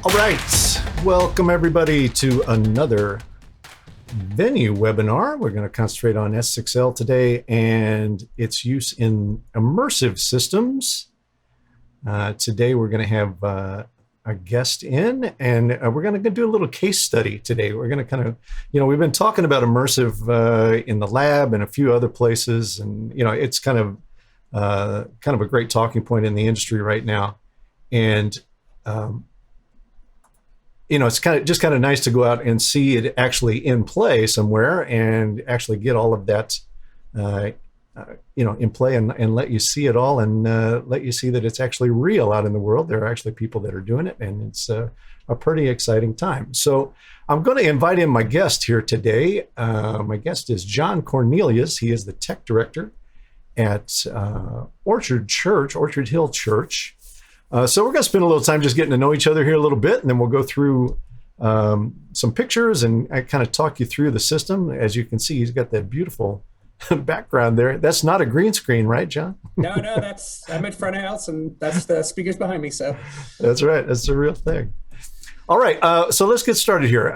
All right, welcome everybody to another venue webinar. We're going to concentrate on S6L today and its use in immersive systems. Today we're going to have a guest in, and we're going to do a little case study today. We're going to kind of, we've been talking about immersive in the lab and a few other places, and it's kind of a great talking point in the industry right now. And it's kind of nice to go out and see it actually in play somewhere and actually get all of that, in play and let you see it all and let you see that it's actually real out in the world. There are actually people that are doing it, and it's a pretty exciting time. So I'm going to invite in my guest here today. My guest is John Cornelius. He is the tech director at Orchard Hill Church. So we're going to spend a little time just getting to know each other here a little bit, and then we'll go through some pictures and I kind of talk you through the system. As you can see, he's got that beautiful background there. That's not a green screen, right, John? No, I'm in front of house, and that's the speakers behind me. So that's right. That's the real thing. All right. So let's get started here.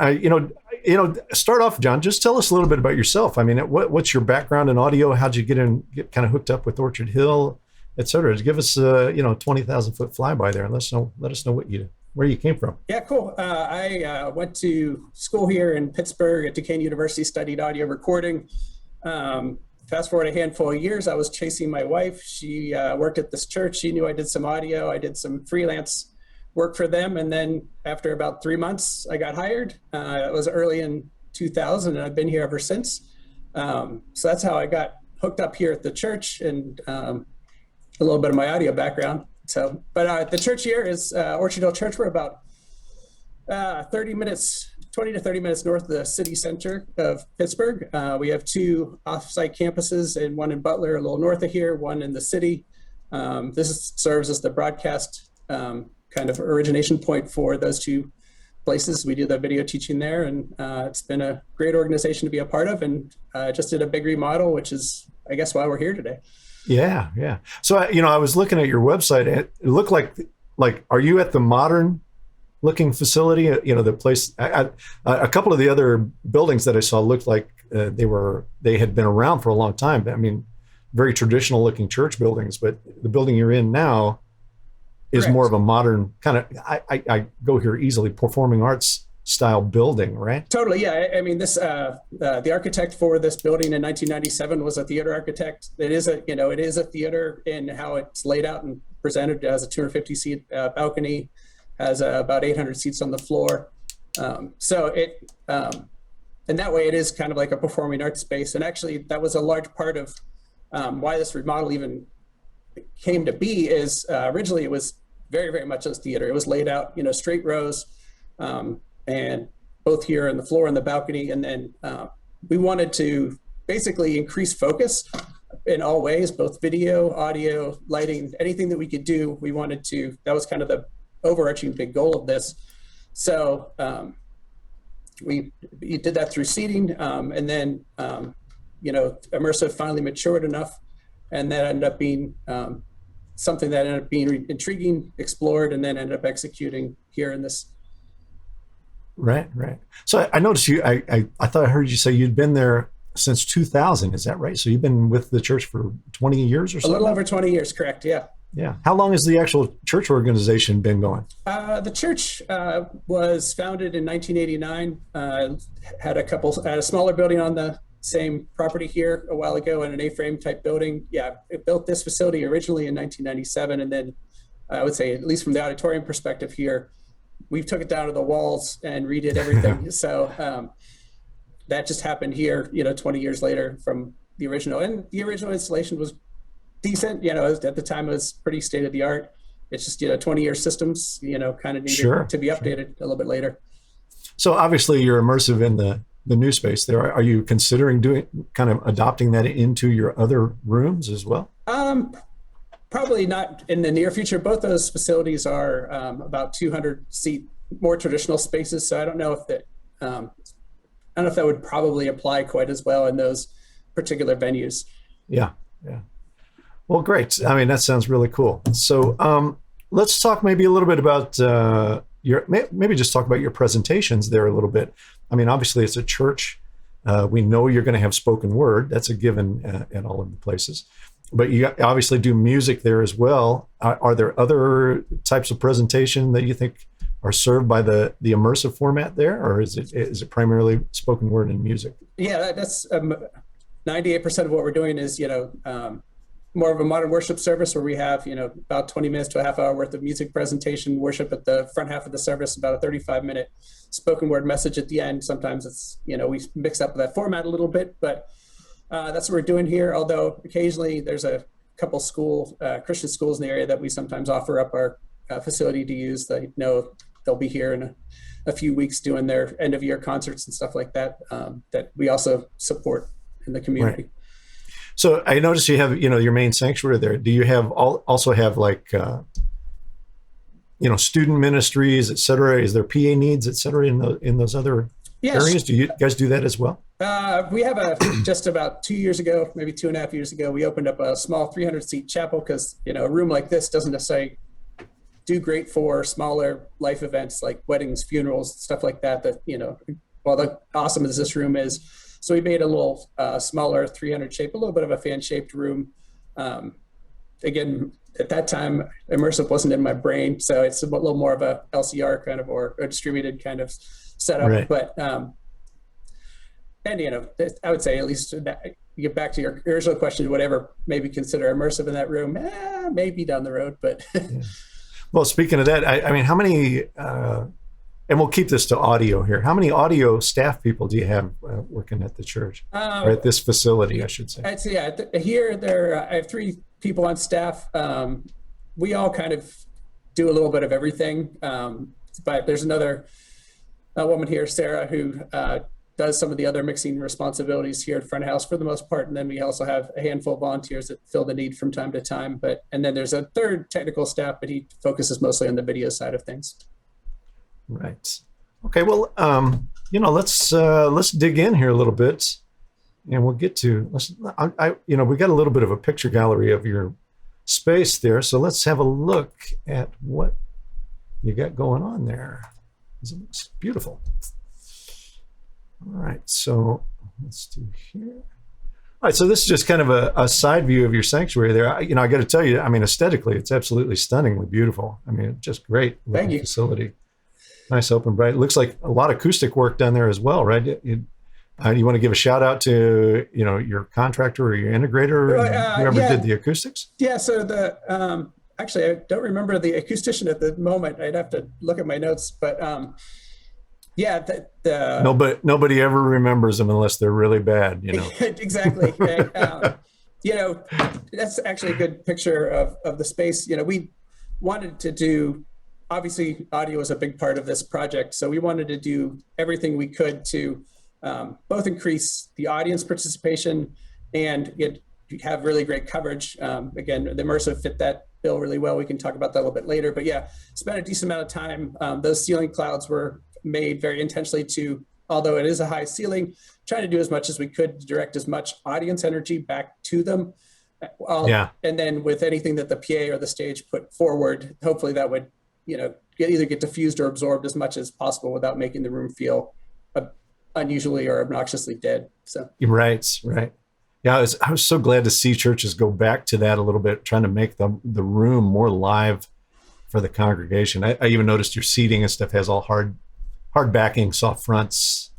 Start off, John. Just tell us a little bit about yourself. I mean, what's your background in audio? How'd you get kind of hooked up with Orchard Hill, et cetera? Give us 20,000 foot flyby there, and let us know where you came from. Yeah, cool. I went to school here in Pittsburgh at Duquesne University, studied audio recording. Fast forward a handful of years, I was chasing my wife. She worked at this church. She knew I did some audio. I did some freelance work for them, and then after about 3 months, I got hired. It was early in 2000, and I've been here ever since. So that's how I got hooked up here at the church, and a little bit of my audio background. So, but the church here is Orchard Hill Church. We're about 20 to 30 minutes north of the city center of Pittsburgh. We have two off-site campuses, and one in Butler, a little north of here, one in the city. This serves as the broadcast kind of origination point for those two places. We do the video teaching there, and it's been a great organization to be a part of, and just did a big remodel, which is, I guess, why we're here today. Yeah. So, I was looking at your website. It looked like, are you at the modern looking facility? The place, a couple of the other buildings that I saw looked like they had been around for a long time. I mean, very traditional looking church buildings, but the building you're in now is Correct. More of a modern kind of, I go here easily, performing arts style building, right? Totally, yeah. I mean, this the architect for this building in 1997 was a theater architect. It is a theater in how it's laid out and presented. It has a 250 seat balcony, has about 800 seats on the floor. So it, and that way it is kind of like a performing arts space. And actually, that was a large part of why this remodel even came to be. Is originally it was very, very much as theater. It was laid out, straight rows. And both here on the floor and the balcony. And then we wanted to basically increase focus in all ways, both video, audio, lighting, anything that we could do. We wanted to, that was kind of the overarching big goal of this. So we did that through seating, and then, Immersive finally matured enough, and that ended up being something that ended up being intriguing, explored, and then ended up executing here in this. Right. So I noticed I thought I heard you say you'd been there since 2000. Is that right? So you've been with the church for 20 years or so? A little over 20 years, correct, yeah. Yeah. How long has the actual church organization been going? The church was founded in 1989, had a smaller building on the same property here a while ago, in an A-frame type building. Yeah, it built this facility originally in 1997, and then I would say, at least from the auditorium perspective here, we took it down to the walls and redid everything. So that just happened here, 20 years later from the original. And the original installation was decent. At the time it was pretty state of the art. It's just, 20-year systems, kind of needed to be updated a little bit later. So obviously you're immersive in the new space there. Are you considering adopting that into your other rooms as well? Probably not in the near future. Both those facilities are about 200 seat, more traditional spaces. So I don't know if that would probably apply quite as well in those particular venues. Yeah. Well, great. I mean, that sounds really cool. So let's talk maybe a little bit about maybe just talk about your presentations there a little bit. I mean, obviously it's a church. We know you're going to have spoken word. That's a given in all of the places. But you obviously do music there as well. Are there other types of presentation that you think are served by the immersive format there, or is it primarily spoken word and music? Yeah, that's 98% of what we're doing is, more of a modern worship service where we have, about 20 minutes to a half hour worth of music presentation, worship at the front half of the service, about a 35-minute spoken word message at the end. Sometimes it's, we mix up that format a little bit, but that's what we're doing here. Although occasionally there's a couple Christian schools in the area that we sometimes offer up our facility to use. They know they'll be here in a few weeks doing their end of year concerts and stuff like that, that we also support in the community. Right. So I noticed you have, your main sanctuary there. Do you have also have like, student ministries, et cetera? Is there PA needs, et cetera, in those other areas? Do you guys do that as well? We have just about 2 years ago, maybe 2.5 years ago, we opened up a small 300-seat chapel because, a room like this doesn't necessarily do great for smaller life events like weddings, funerals, stuff like that, while the awesome as this room is. So we made a little smaller 300 shape, a little bit of a fan-shaped room. Again, at that time, immersive wasn't in my brain, so it's a little more of a LCR kind of or a distributed kind of setup. Right. But I would say at least that, you get back to your original question, whatever maybe consider immersive in that room, maybe down the road, but. Yeah. Well, speaking of that, I mean, how many? And we'll keep this to audio here. How many audio staff people do you have working at the church, or at this facility, I should say? I'd say here I have 3 people on staff. We all kind of do a little bit of everything, but there's another woman here, Sarah, who does some of the other mixing responsibilities here at front house for the most part, and then we also have a handful of volunteers that fill the need from time to time. And then there's a 3rd technical staff, but he focuses mostly on the video side of things. Right. Okay. Well, let's dig in here a little bit, and we'll get to. We got a little bit of a picture gallery of your space there, so let's have a look at what you got going on there. It looks beautiful. All right. So let's do here. All right. So this is just kind of a side view of your sanctuary there. I got to tell you, I mean, aesthetically, it's absolutely stunningly beautiful. I mean, just great Thank you. Facility. Nice, open, bright. It looks like a lot of acoustic work done there as well, right? You want to give a shout out to your contractor or your integrator, whoever did the acoustics? Yeah. So actually, I don't remember the acoustician at the moment. I'd have to look at my notes, but nobody ever remembers them unless they're really bad. Exactly. That's actually a good picture of the space. We wanted to do. Obviously, audio is a big part of this project, so we wanted to do everything we could to both increase the audience participation and have really great coverage. Again, the immersive fit that bill really well. We can talk about that a little bit later, but spent a decent amount of time. Those ceiling clouds were made very intentionally to, although it is a high ceiling, trying to do as much as we could to direct as much audience energy back to them. And then with anything that the PA or the stage put forward, hopefully that would either get diffused or absorbed as much as possible without making the room feel unusually or obnoxiously dead. So right. Yeah, I was so glad to see churches go back to that a little bit, trying to make the room more live for the congregation. I even noticed your seating and stuff has all hard backing, soft fronts,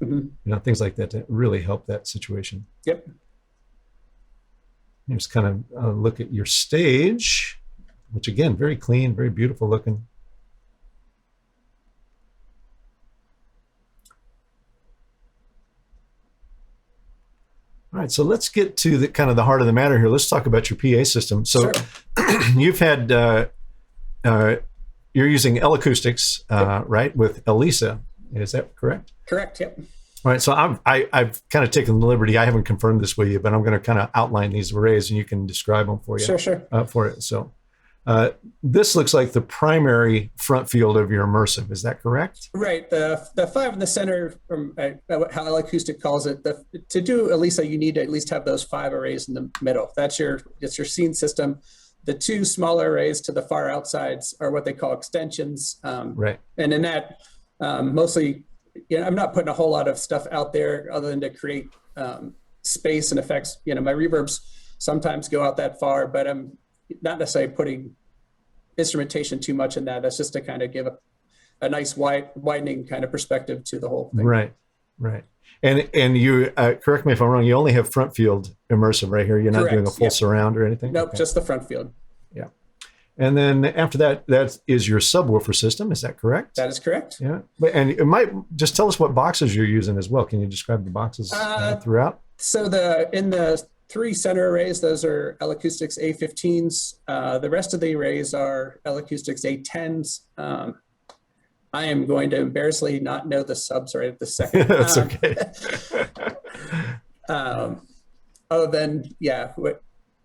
things like that to really help that situation. Yep. Just kind of look at your stage, which again, very clean, very beautiful looking. All right, so let's get to the kind of the heart of the matter here. Let's talk about your PA system. So sure. You've had, you're using Acoustics, right, with Elisa. Is that correct? Correct, yep. All right, so I've kind of taken the liberty. I haven't confirmed this with you, but I'm going to kind of outline these arrays, and you can describe them for you. Sure. For it. So this looks like the primary front field of your immersive. Is that correct? Right. The 5 in the center, from how Acoustic calls it, to do Elisa, you need to at least have those 5 arrays in the middle. It's your scene system. the two smaller arrays to the far outsides are what they call extensions. Right. And in that, mostly, I'm not putting a whole lot of stuff out there other than to create space and effects. My reverbs sometimes go out that far, but I'm not necessarily putting instrumentation too much in that. That's just to kind of give a nice widening kind of perspective to the whole thing. Right. And you, correct me if I'm wrong, you only have front field immersive right here. You're not doing a full surround or anything? Nope, just the front field. Yeah. And then after that is your subwoofer system. Is that correct? That is correct. Yeah. And it might just tell us what boxes you're using as well. Can you describe the boxes throughout? So in the 3 center arrays, those are Acoustics A15s. The rest of the arrays are Acoustics A10s. I am going to embarrassingly not know the subs right at the second. That's okay. Then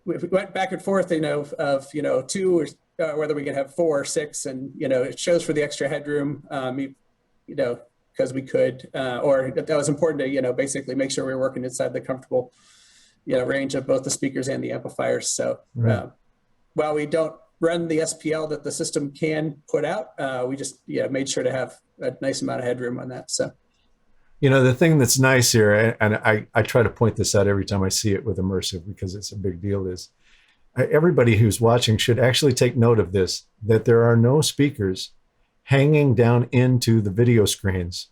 we went back and forth, of 2 or whether we can have 4 or 6, and it shows for the extra headroom, because we could, or that was important to basically make sure we were working inside the comfortable range of both the speakers and the amplifiers. So while we don't run the SPL that the system can put out, we just made sure to have a nice amount of headroom on that. So the thing that's nice here, and I try to point this out every time I see it with Immersive because it's a big deal, is everybody who's watching should actually take note of this, that there are no speakers hanging down into the video screens.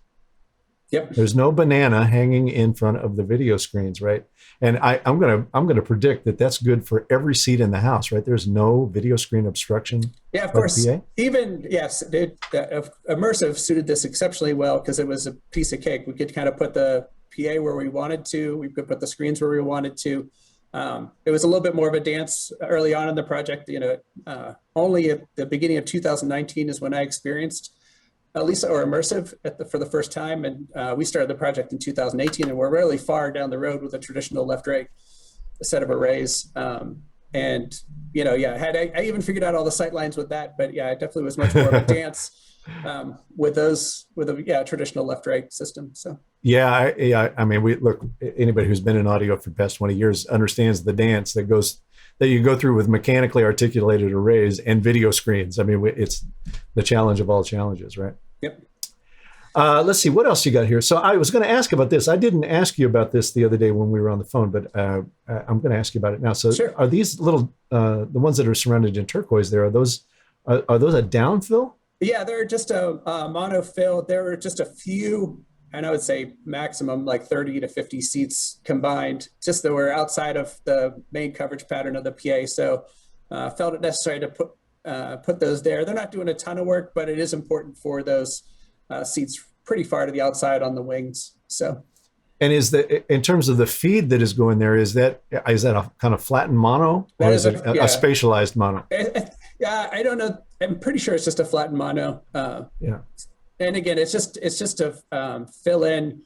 Yep. There's no banana hanging in front of the video screens, right? And I'm gonna predict that that's good for every seat in the house, right? There's no video screen obstruction. Yeah, of course. Even Immersive suited this exceptionally well because it was a piece of cake. We could kind of put the PA where we wanted to. We could put the screens where we wanted to. It was a little bit more of a dance early on in the project. Only at the beginning of 2019 is when I experienced Lisa or Immersive for the first time, and we started the project in 2018, and we're really far down the road with a traditional left-right set of arrays. I even figured out all the sight lines with that, but it definitely was much more of a dance with a traditional left-right system. So I mean, anybody who's been in audio for the past 20 years understands the dance that you go through with mechanically articulated arrays and video screens. I mean, it's the challenge of all challenges, right? Yep. Let's see, what else you got here? So I was going to ask about this. I didn't ask you about this the other day when we were on the phone, but I'm going to ask you about it now. So sure. Are these little, the ones that are surrounded in turquoise there, are those a downfill? Yeah, they're just a monofill. There were just a few, and I would say maximum like 30 to 50 seats combined, just that were outside of the main coverage pattern of the PA. So felt it necessary to put those there. They're not doing a ton of work, but it is important for those seats pretty far to the outside on the wings. So, and in terms of the feed that is going there, is that a kind of flattened mono, or is it a spatialized mono? I don't know. I'm pretty sure it's just a flattened mono. And again, it's just to fill in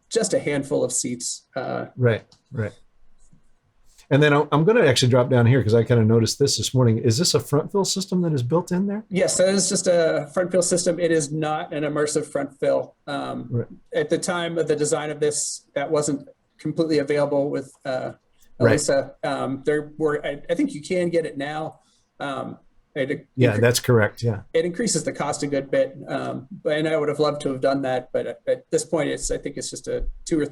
just a handful of seats. Right. And then I'm going to actually drop down here because I kind of noticed this morning. Is this a front fill system that is built in there? Yes, that is just a front fill system. It is not an immersive front fill. At the time of the design of this, that wasn't completely available with Elisa. I think you can get it now. That's correct. Yeah, it increases the cost a good bit, and I would have loved to have done that. But at this point, I think it's just a 2 or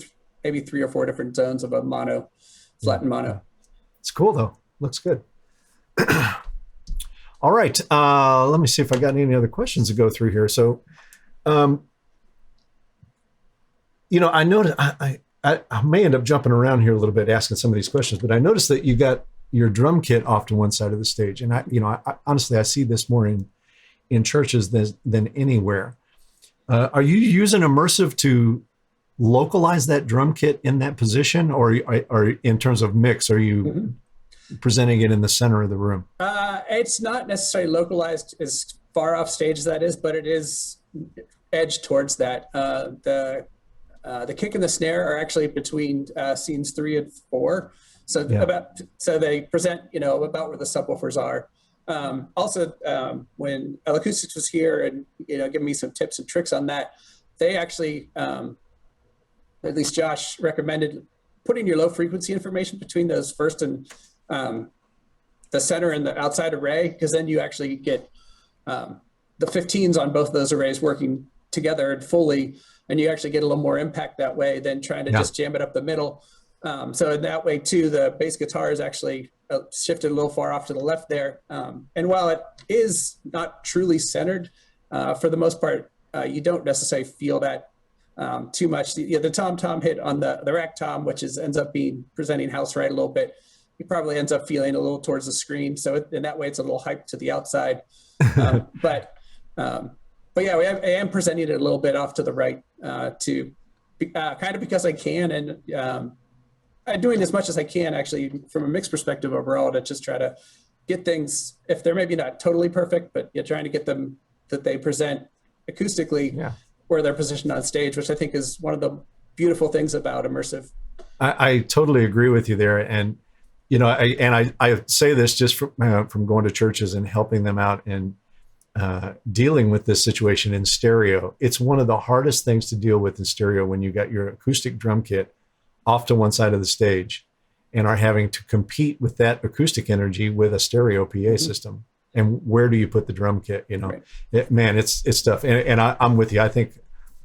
maybe 3 or 4 different zones of a flattened mono. It's cool though. Looks good. All right. Let me see if I got any other questions to go through here. So, I noticed I may end up jumping around here a little bit asking some of these questions, but I noticed that you got your drum kit off to one side of the stage. And I honestly, I see this more in churches than anywhere. Are you using Immersive to localize that drum kit in that position, or in terms of mix, are you presenting it in the center of the room? It's not necessarily localized as far off stage as that is, but it is edged towards that. The kick and the snare are actually between scenes 3 and 4. So they present, about where the subwoofers are. Also, when Acoustics was here and, giving me some tips and tricks on that, they actually, at least Josh recommended putting your low frequency information between those first and the center and the outside array, because then you actually get the 15s on both those arrays working together and fully, and you actually get a little more impact that way than trying to just jam it up the middle. So in that way too, the bass guitar is actually shifted a little far off to the left there. And while it is not truly centered, for the most part, you don't necessarily feel that too much. The tom-tom hit on the rack tom, which ends up being presenting house right a little bit. He probably ends up feeling a little towards the screen. So in that way, it's a little hyped to the outside. But yeah, I am presenting it a little bit off to the right to kind of because I can, and I'm doing as much as I can actually from a mix perspective overall to just try to get things, if they're maybe not totally perfect, but you're trying to get them that they present acoustically where they're positioned on stage, which I think is one of the beautiful things about immersive. I totally agree with you there. And, you know, I say this just from going to churches and helping them out and dealing with this situation in stereo. It's one of the hardest things to deal with in stereo when you got your acoustic drum kit off to one side of the stage and are having to compete with that acoustic energy with a stereo PA system. And where do you put the drum kit? You know, it's tough. And I'm with you. I think,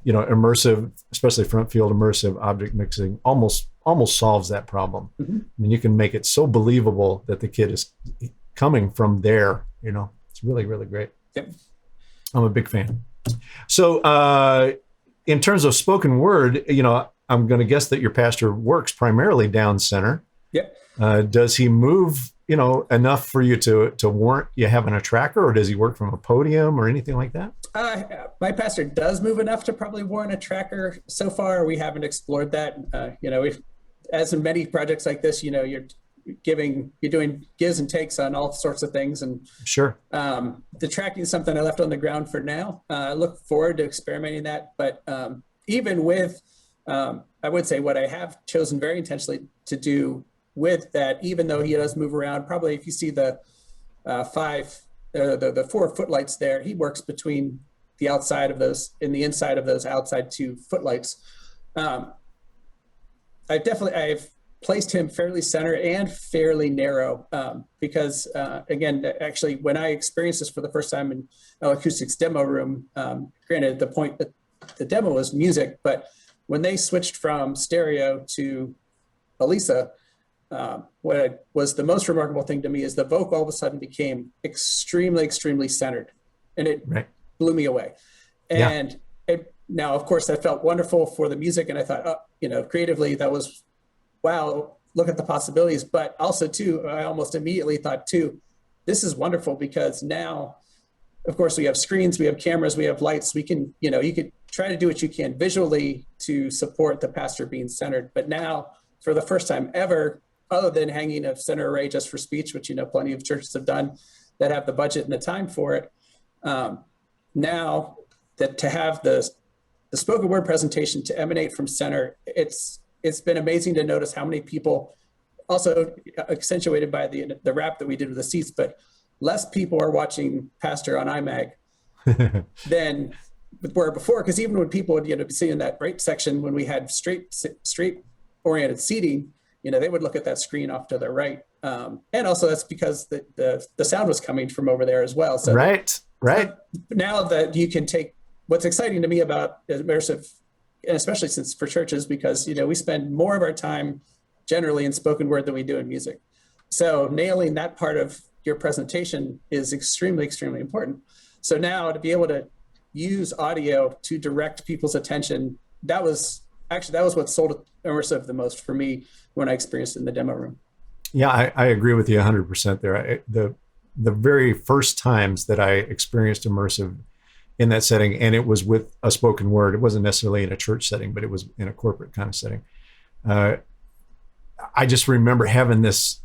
you know, immersive, especially front field immersive object mixing almost solves that problem. I mean, you can make it so believable that the kid is coming from there. You know, it's really, really great. Yep. I'm a big fan. So in terms of spoken word, you know, I'm going to guess that your pastor works primarily down center. Yep. Does he move, you know, enough for you to warrant you having a tracker, or does he work from a podium or anything like that? My pastor does move enough to probably warrant a tracker. So far, we haven't explored that. You know, as in many projects like this, you know, you're doing gives and takes on all sorts of things. And sure, the tracking is something I left on the ground for now. I look forward to experimenting that. But even with, I would say what I have chosen very intentionally to do with that, even though he does move around, probably if you see the the 4 footlights there, he works between the outside of those and the inside of those outside 2 footlights. I've placed him fairly center and fairly narrow because again, actually, when I experienced this for the first time in Acoustics demo room, granted the point that the demo was music, but when they switched from stereo to Elisa, what was the most remarkable thing to me is the vocal all of a sudden became extremely, extremely centered, and it blew me away. And now, of course, that felt wonderful for the music, and I thought, oh, you know, creatively, that was, wow, look at the possibilities. But also, too, I almost immediately thought, too, this is wonderful because now, of course, we have screens, we have cameras, we have lights. We can, you know, you could try to do what you can visually to support the pastor being centered. But now, for the first time ever, other than hanging a center array just for speech, which, you know, plenty of churches have done that have the budget and the time for it, now that to have the spoken word presentation to emanate from center, it's been amazing to notice how many people, also accentuated by the wrap that we did with the seats, but less people are watching pastor on iMag than were before. Because even when people would, you know, be sitting in that right section when we had straight oriented seating, you know, they would look at that screen off to their right. And also that's because the sound was coming from over there as well. So right. Now that you can take, what's exciting to me about immersive, and especially since for churches, because, you know, we spend more of our time generally in spoken word than we do in music. So nailing that part of your presentation is extremely, extremely important. So now to be able to use audio to direct people's attention, that was what sold immersive the most for me when I experienced it in the demo room. Yeah, I agree with you 100% there. The very first times that I experienced immersive in that setting, and it was with a spoken word, it wasn't necessarily in a church setting, but it was in a corporate kind of setting. I just remember having this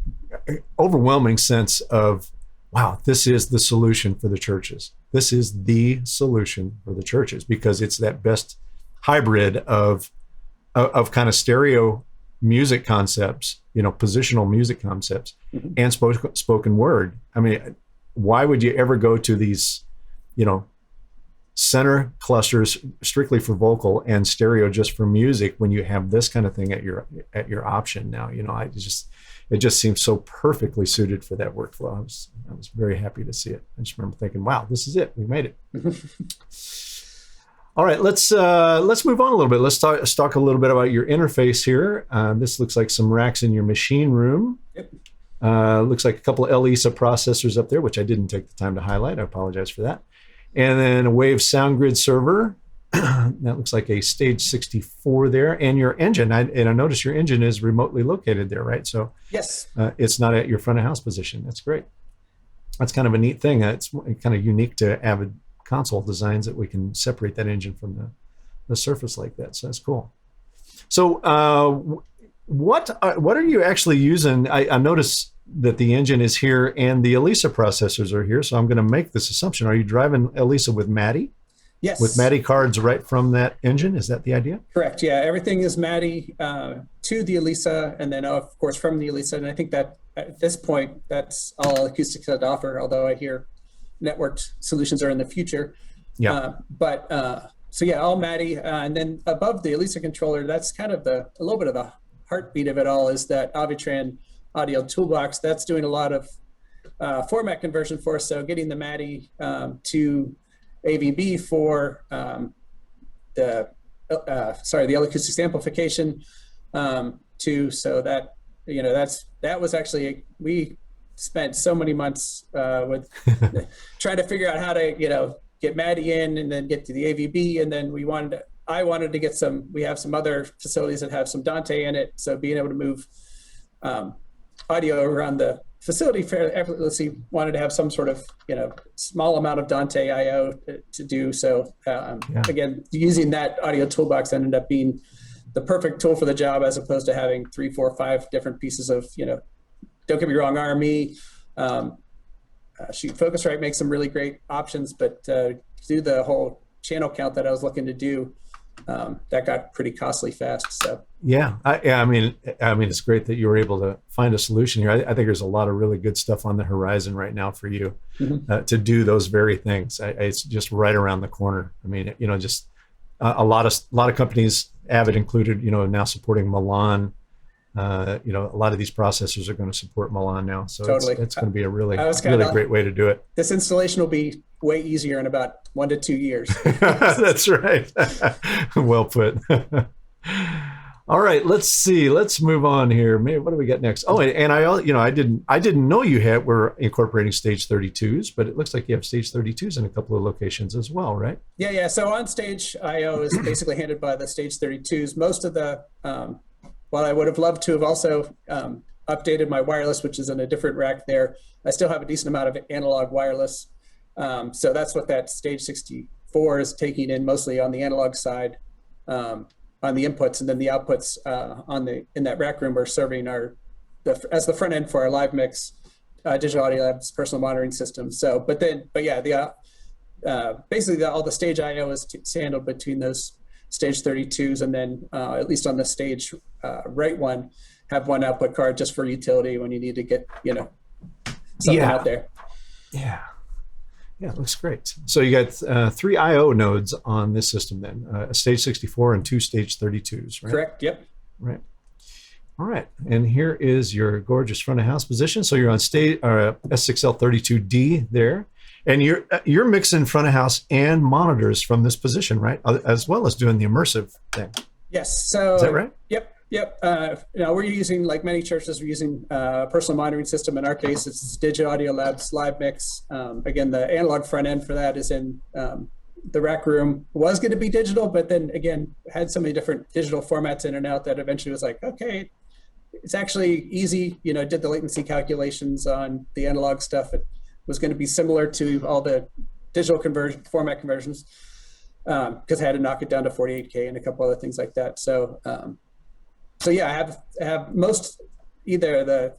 overwhelming sense of, wow, this is the solution for the churches. This is the solution for the churches, because it's that best hybrid of kind of stereo music concepts, you know, positional music concepts, and spoken word. I mean, why would you ever go to these, you know, center clusters strictly for vocal and stereo just for music when you have this kind of thing at your option now? You know, it just seems so perfectly suited for that workflow. I was very happy to see it. I just remember thinking, wow, this is it. We made it. All right, let's move on a little bit. Let's talk a little bit about your interface here. This looks like some racks in your machine room. Yep. Looks like a couple of ELISA processors up there, which I didn't take the time to highlight. I apologize for that. And then a Wave sound grid server. That looks like a Stage 64 there. And your engine, I noticed your engine is remotely located there, right? So yes, it's not at your front of house position. That's great. That's kind of a neat thing. It's kind of unique to Avid console designs that we can separate that engine from the surface like that. So that's cool. So what are you actually using? I noticed that the engine is here and the ELISA processors are here. So I'm going to make this assumption. Are you driving ELISA with MADI? yes. With MADI cards right from that engine? Is that the idea? Correct. Yeah, everything is MADI to the ELISA, and then of course from the ELISA. And I think that at this point, that's all Acoustics had to offer, although I hear networked solutions are in the future. Yeah. So yeah, all MADI. And then above the ELISA controller, that's kind of a little bit of the heartbeat of it all, is that Avitran audio toolbox. That's doing a lot of format conversion for us. So getting the MADI to AVB for the L-acoustics amplification so that, that was actually, we spent so many months with trying to figure out how to, get MADI in and then get to the AVB. And then I wanted to get we have some other facilities that have some Dante in it. So being able to move audio around the facility fairly effortlessly, wanted to have some sort of, small amount of Dante IO to do. So again, using that audio toolbox ended up being the perfect tool for the job, as opposed to having 3, 4, 5 different pieces of, don't get me wrong, RME, Focusrite makes some really great options, but to do the whole channel count that I was looking to do, that got pretty costly fast. So I mean, it's great that you were able to find a solution here. I think there's a lot of really good stuff on the horizon right now for you to do those very things. It's just right around the corner. I mean, just a lot of companies, Avid included, now supporting Milan. A lot of these processors are going to support Milan now, so totally. It's going to be a really great way to do it. This installation will be way easier in about 1 to 2 years. That's right. Well put. All right, let's see. Let's move on here. Maybe what do we got next? Oh, and I didn't know you were incorporating Stage 32s, but it looks like you have Stage 32s in a couple of locations as well, right? Yeah. So on stage IO is basically handled by the Stage 32s. Most of the while I would have loved to have also updated my wireless, which is in a different rack there, I still have a decent amount of analog wireless. So that's what that Stage 64 is taking in, mostly on the analog side, on the inputs, and then the outputs in that rack room are serving as the front end for our live mix, Digital Audio Labs personal monitoring system. So, basically all the stage IO is handled between those Stage 32s, and then at least on the stage right one, have one output card just for utility when you need to get something out there. Yeah, it looks great. So you got 3 IO nodes on this system then, a Stage 64 and 2 Stage 32s, right? Correct. Yep. Right. All right, and here is your gorgeous front of house position. So you're on stage S6L32D there. And you're mixing front of house and monitors from this position, right? As well as doing the immersive thing. Yes. So is that right? Yep. We're using, like many churches, we're using a personal monitoring system. In our case, it's Digital Audio Labs Live Mix. Again, the analog front end for that is in the rack room. Was going to be digital, but then again, had so many different digital formats in and out that eventually was like, okay, it's actually easy. Did the latency calculations on the analog stuff. It was going to be similar to all the digital format conversions, because I had to knock it down to 48K and a couple other things like that. So, I have most, either the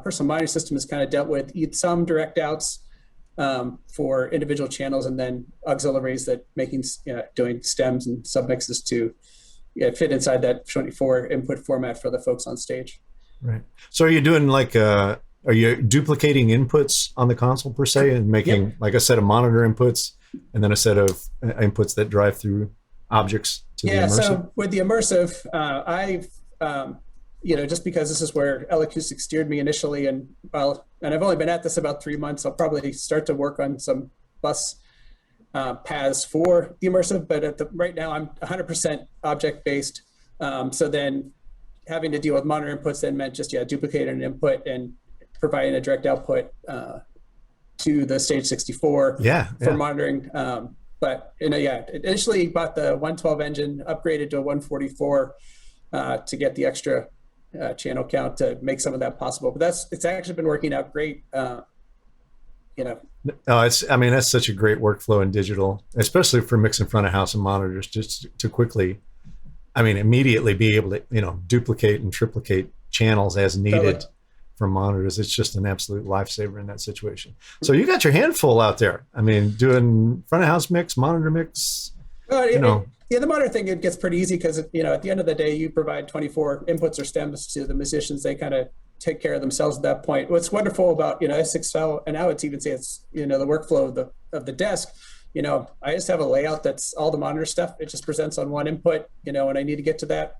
personal monitoring system has kind of dealt with some direct outs for individual channels, and then auxiliaries that doing stems and submixes to fit inside that 24 input format for the folks on stage. Right. So are you doing are you duplicating inputs on the console per se, and making like a set of monitor inputs and then a set of inputs that drive through objects to the immersive? So with the immersive, I've just because this is where Acoustics steered me initially, and I've only been at this about 3 months. I'll probably start to work on some bus paths for the immersive, but right now I'm 100% object based. So then having to deal with monitor inputs then meant just duplicating an input and providing a direct output to the stage 64 for monitoring. But initially bought the 112 engine, upgraded to a 144 to get the extra channel count to make some of that possible. But it's actually been working out great. That's such a great workflow in digital, especially for mixing front of house and monitors, just to quickly, immediately be able to, duplicate and triplicate channels as needed for monitors. It's just an absolute lifesaver in that situation. So you got your handful out there. Doing front of house mix, monitor mix, the monitor thing, it gets pretty easy because, at the end of the day, you provide 24 inputs or stems to the musicians. They kind of take care of themselves at that point. What's wonderful about, S6L, and I would even say it's, the workflow of the desk, I just have a layout that's all the monitor stuff. It just presents on one input, when I need to get to that,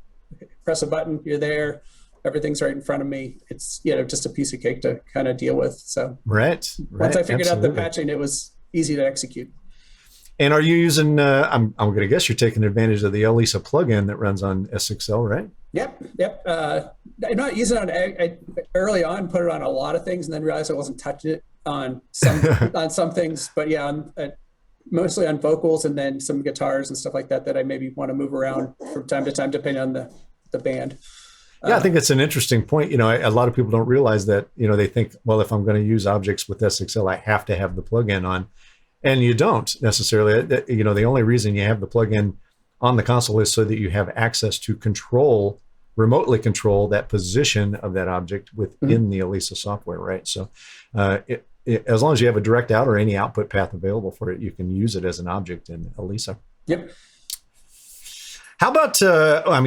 press a button, you're there. Everything's right in front of me. It's, just a piece of cake to kind of deal with. So right. Once I figured out the patching, it was easy to execute. And are you using, I'm going to guess you're taking advantage of the Elisa plugin that runs on S6L, right? Yep. I'm not using it I early on, put it on a lot of things and then realized I wasn't touching it on some things, but mostly on vocals and then some guitars and stuff like that I maybe want to move around from time to time, depending on the band. I think it's an interesting point. A lot of people don't realize that, they think, well, if I'm going to use objects with S6L, I have to have the plugin on. And you don't necessarily. The only reason you have the plugin on the console is so that you have access to remotely control that position of that object within the Elisa software, right? So as long as you have a direct out or any output path available for it, you can use it as an object in Elisa. Yep. How about,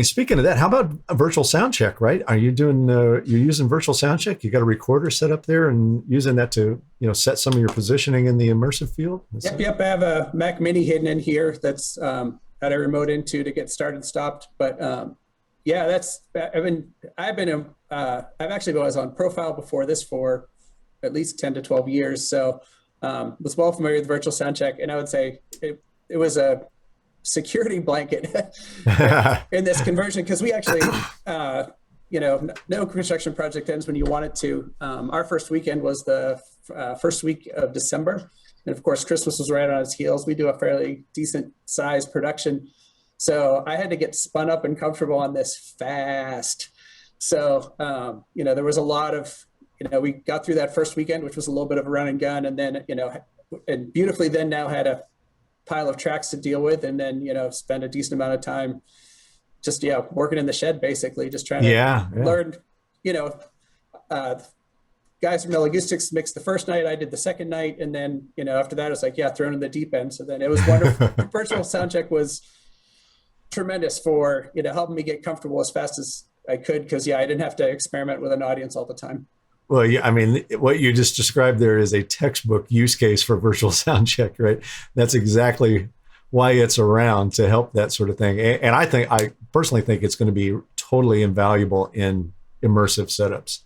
speaking of that, how about a virtual sound check, right? Are you doing, you're using virtual sound check? You got a recorder set up there and using that to, set some of your positioning in the immersive field? Yep. I have a Mac Mini hidden in here that's had a remote into to get started and stopped. But I've actually was on Profile before this for at least 10 to 12 years. So was well familiar with virtual sound check. And I would say it was a security blanket in this conversion, because we actually, no construction project ends when you want it to. Our first weekend was the first week of December. And of course, Christmas was right on its heels. We do a fairly decent size production. So I had to get spun up and comfortable on this fast. So, there was a lot of, we got through that first weekend, which was a little bit of a run and gun. And then, and beautifully then now had a pile of tracks to deal with, and then spend a decent amount of time just working in the shed, basically just trying to learn. Guys from Acoustics mixed the first night, I did the second night, and then after that it was like thrown in the deep end. So then it was wonderful. Virtual soundcheck was tremendous for helping me get comfortable as fast as I could, because I didn't have to experiment with an audience all the time. Well, what you just described there is a textbook use case for virtual sound check, right? That's exactly why it's around, to help that sort of thing. And I personally think it's going to be totally invaluable in immersive setups,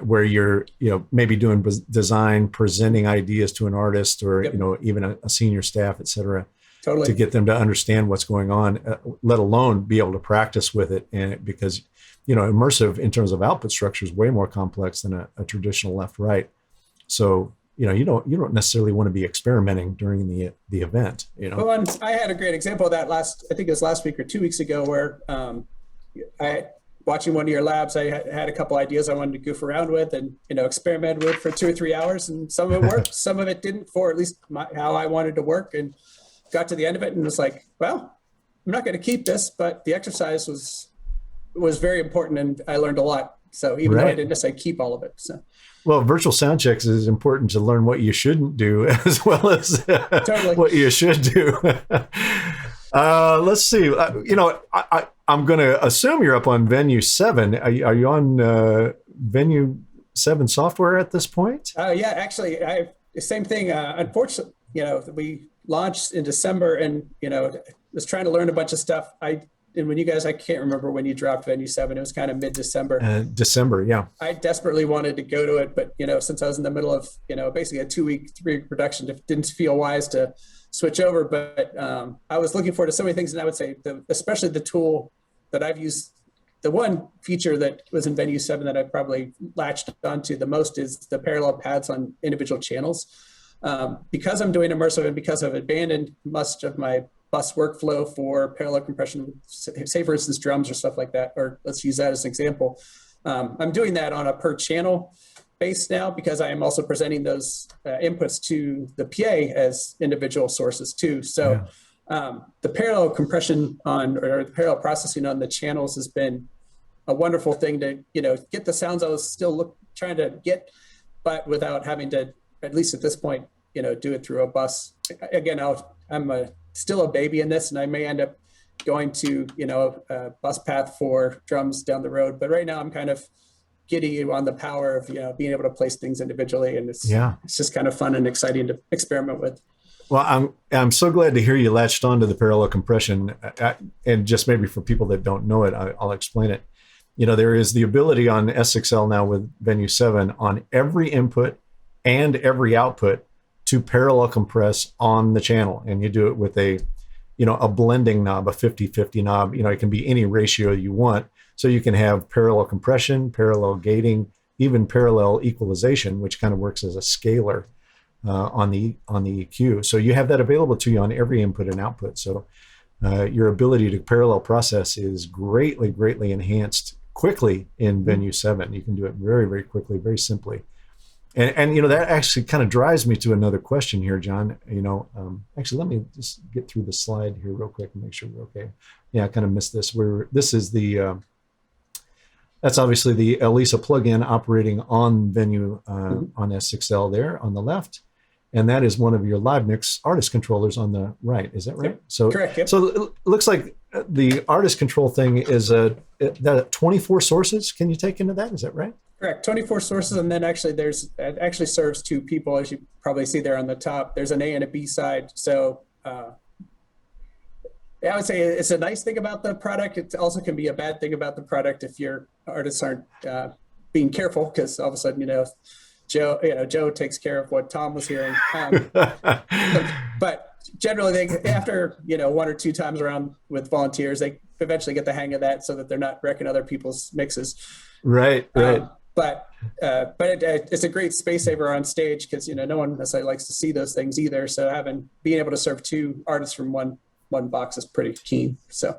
where you're, maybe doing design, presenting ideas to an artist or, even a senior staff, et cetera, to get them to understand what's going on, let alone be able to practice with it. And because immersive in terms of output structure is way more complex than a traditional left-right. So, you don't necessarily want to be experimenting during the event, Well, and I had a great example of that I think it was last week or 2 weeks ago, where watching one of your labs, I had a couple ideas I wanted to goof around with and, experiment with for 2 or 3 hours. And some of it worked, some of it didn't, for at least how I wanted to work, and got to the end of it and was like, well, I'm not going to keep this, but the exercise was very important, and I learned a lot. So even though I didn't necessarily keep all of it. So, well, virtual sound checks is important to learn what you shouldn't do as well as what you should do. Let's see. I'm going to assume you're up on Venue 7. Are you on Venue 7 software at this point? Yeah, actually, the same thing. Unfortunately, we launched in December, and was trying to learn a bunch of stuff. I and when you guys, I can't remember when you dropped Venue 7, it was kind of mid-December. December, yeah. I desperately wanted to go to it, but, since I was in the middle of, basically a 3-week production, it didn't feel wise to switch over. But I was looking forward to so many things. And I would say, especially the tool that I've used, the one feature that was in Venue 7 that I probably latched onto the most is the parallel paths on individual channels. Because I'm doing immersive and because I've abandoned much of my bus workflow for parallel compression, say for instance, drums or stuff like that, or let's use that as an example. I'm doing that on a per channel base now because I am also presenting those inputs to the PA as individual sources too. So the parallel compression or the parallel processing on the channels has been a wonderful thing to, get the sounds I was still trying to get, but without having to, at least at this point, do it through a bus. Again, I'm still a baby in this, and I may end up going to, a bus path for drums down the road. But right now I'm kind of giddy on the power of, being able to place things individually. And it's just kind of fun and exciting to experiment with. Well, I'm so glad to hear you latched onto the parallel compression. And just maybe for people that don't know it, I'll explain it. There is the ability on S6L now with Venue 7 on every input and every output to parallel compress on the channel. And you do it with a blending knob, a 50-50 knob. It can be any ratio you want. So you can have parallel compression, parallel gating, even parallel equalization, which kind of works as a scaler on the EQ. So you have that available to you on every input and output. So your ability to parallel process is greatly, greatly enhanced quickly in Venue 7. You can do it very, very quickly, very simply. And that actually kind of drives me to another question here, John. Actually, let me just get through the slide here real quick and make sure we're okay. Yeah, I kind of missed this. This is that's obviously the Elisa plugin operating on Venue on S6L there on the left. And that is one of your live mix artist controllers on the right. Is that right? Yep. So, correct. Yep. So it looks like the artist control thing is that 24 sources. Can you take into that? Is that right? Correct. 24 sources. And then it actually serves 2 people, as you probably see there on the top. There's an A and a B side. So I would say it's a nice thing about the product. It also can be a bad thing about the product if your artists aren't being careful, because all of a sudden, Joe takes care of what Tom was hearing. But generally, after 1 or 2 times around with volunteers, they eventually get the hang of that, so that they're not wrecking other people's mixes. Right. But it's a great space saver on stage, because no one necessarily likes to see those things either. So being able to serve 2 artists from one box is pretty keen. So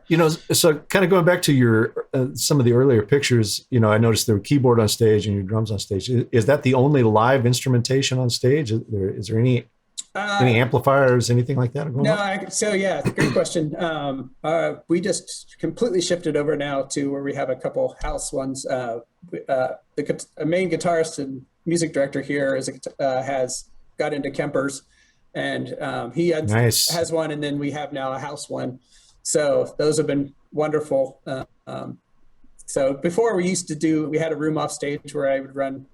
so kind of going back to your some of the earlier pictures, I noticed there were keyboard on stage and your drums on stage. Is that the only live instrumentation on stage? Is there any amplifiers, anything like that going on? Great question. We just completely shifted over now to where we have a couple house ones. The main guitarist and music director here has got into Kempers, and he has one, and then we have now a house one. So those have been wonderful. So before we had a room off stage where I would run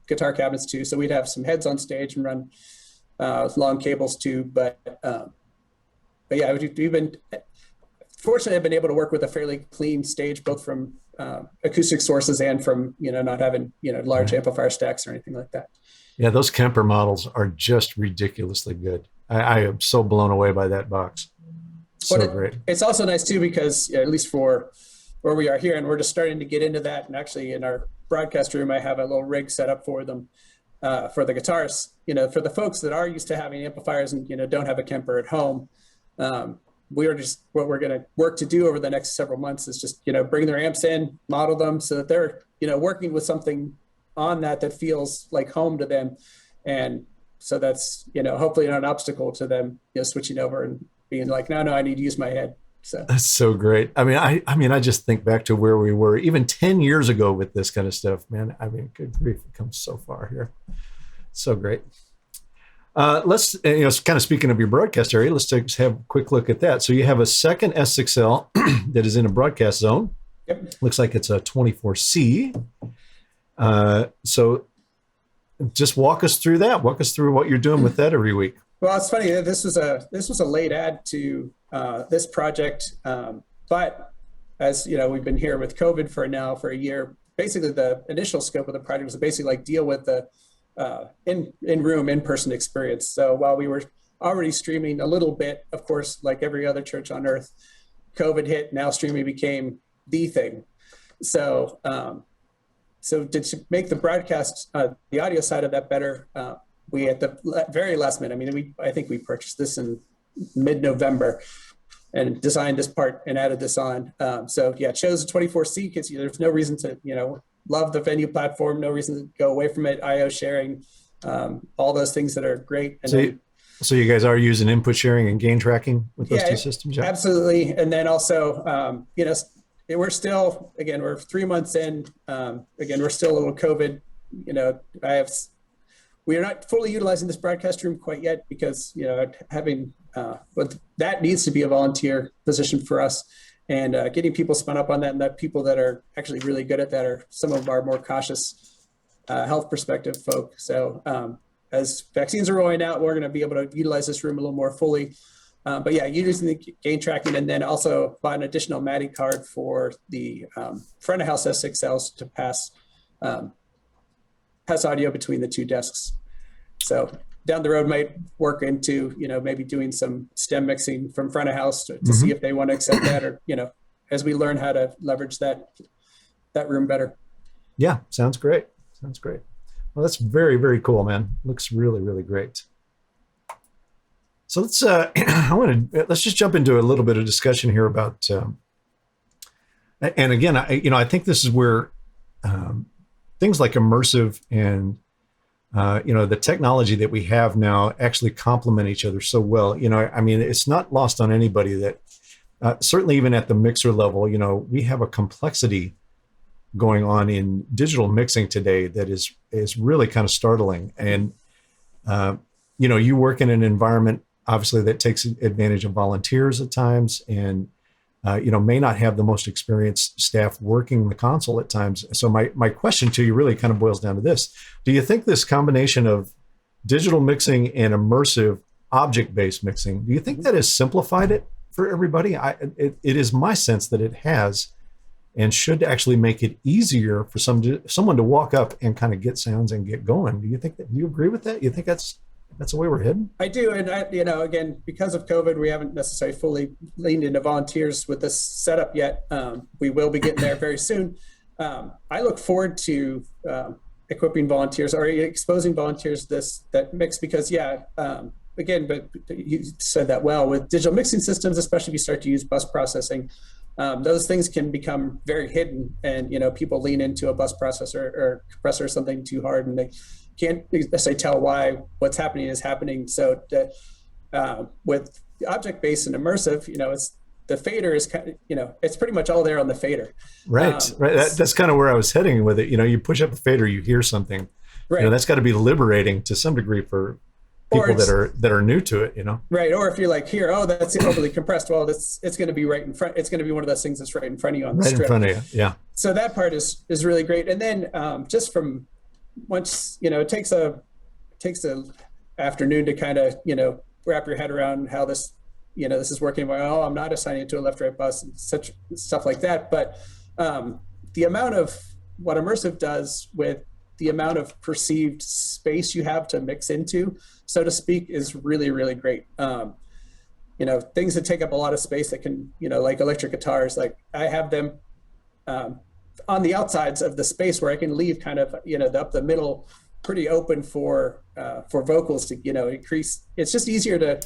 guitar cabinets too. So we'd have some heads on stage and run long cables too. But yeah, we've been fortunately, I've been able to work with a fairly clean stage, both from acoustic sources and from, not having, large amplifier stacks or anything like that. Yeah, those Kemper models are just ridiculously good. I am so blown away by that box. Great. It's also nice too, because at least for where we are here, and we're just starting to get into that. And actually in our broadcast room, I have a little rig set up for them, for the guitarists, for the folks that are used to having amplifiers and, don't have a Kemper at home. What we're going to work to do over the next several months is just, bring their amps in, model them so that they're, working with something on that feels like home to them. And so that's, hopefully not an obstacle to them, switching over and being like, no, I need to use my head. So that's so great. I mean, I just think back to where we were even 10 years ago with this kind of stuff, man. I mean, good grief, it comes so far here. So great. Let's, kind of speaking of your broadcast area, let's have a quick look at that. So you have a second S6L that is in a broadcast zone. Yep. Looks like it's a 24C. So just walk us through that. Walk us through what you're doing with that every week. Well, it's funny. This was a late add to this project, but as you know, we've been here with COVID for a year. Basically, the initial scope of the project was to basically like deal with the in-person experience. So while we were already streaming a little bit, of course, like every other church on earth, COVID hit. Now streaming became the thing. So so to make the broadcast, the audio side of that better, we at the very last minute, I mean, I think we purchased this in mid-November and designed this part and added this on. So yeah, chose a 24C because there's no reason to, love the venue platform, no reason to go away from it, IO sharing, all those things that are great. And so you guys are using input sharing and gain tracking with those two systems? Yeah, absolutely. And then also, we're still, again, we're 3 months in, again, we're still a little COVID, we are not fully utilizing this broadcast room quite yet because, but that needs to be a volunteer position for us, and getting people spun up on that, and that people that are actually really good at that are some of our more cautious health perspective folk. So as vaccines are rolling out, we're going to be able to utilize this room a little more fully. But yeah, using the gain tracking, and then also bought an additional MADI card for the front of house S6Ls to pass audio between the two desks. So down the road might work into, maybe doing some stem mixing from front of house to see if they want to accept that, or, as we learn how to leverage that room better. Yeah, sounds great. Sounds great. Well, that's very, very cool, man. Looks really, really great. So let's let's just jump into a little bit of discussion here about, and again, I think this is where things like immersive and the technology that we have now actually complement each other so well. It's not lost on anybody that certainly even at the mixer level, we have a complexity going on in digital mixing today that is really kind of startling. And you work in an environment obviously that takes advantage of volunteers at times, and may not have the most experienced staff working the console at times. So my question to you really kind of boils down to this. Do you think this combination of digital mixing and immersive object-based mixing, do you think that has simplified it for everybody? It is my sense that it has, and should actually make it easier for someone to walk up and kind of get sounds and get going. Do you agree with that? You think that's the way we're heading? I do. And again, because of COVID, we haven't necessarily fully leaned into volunteers with this setup yet. We will be getting there very soon. I look forward to equipping volunteers or exposing volunteers that mix, because again, but you said that well, with digital mixing systems, especially if you start to use bus processing, those things can become very hidden, and people lean into a bus processor or compressor or something too hard, and they can't necessarily tell why what's happening is happening. So with object-based and immersive, it's the fader is kind of, it's pretty much all there on the fader. Right. That's kind of where I was heading with it. You push up the fader, you hear something. Right. That's got to be liberating to some degree for people that are new to it. Right. Or if you're like, here, that's overly compressed. Well, it's going to be right in front. It's going to be one of those things that's right in front of you on the strip. Right in front of you. Yeah. So that part is really great. And then just from once, it takes a afternoon to kind of, wrap your head around how this, this is working. Well, I'm not assigning it to a left-right bus and such stuff like that. But the amount of what immersive does with the amount of perceived space you have to mix into, so to speak, is really, really great. Things that take up a lot of space that can, like electric guitars, like I have them on the outsides of the space where I can leave kind of, up the middle pretty open for vocals to, increase. It's just easier to,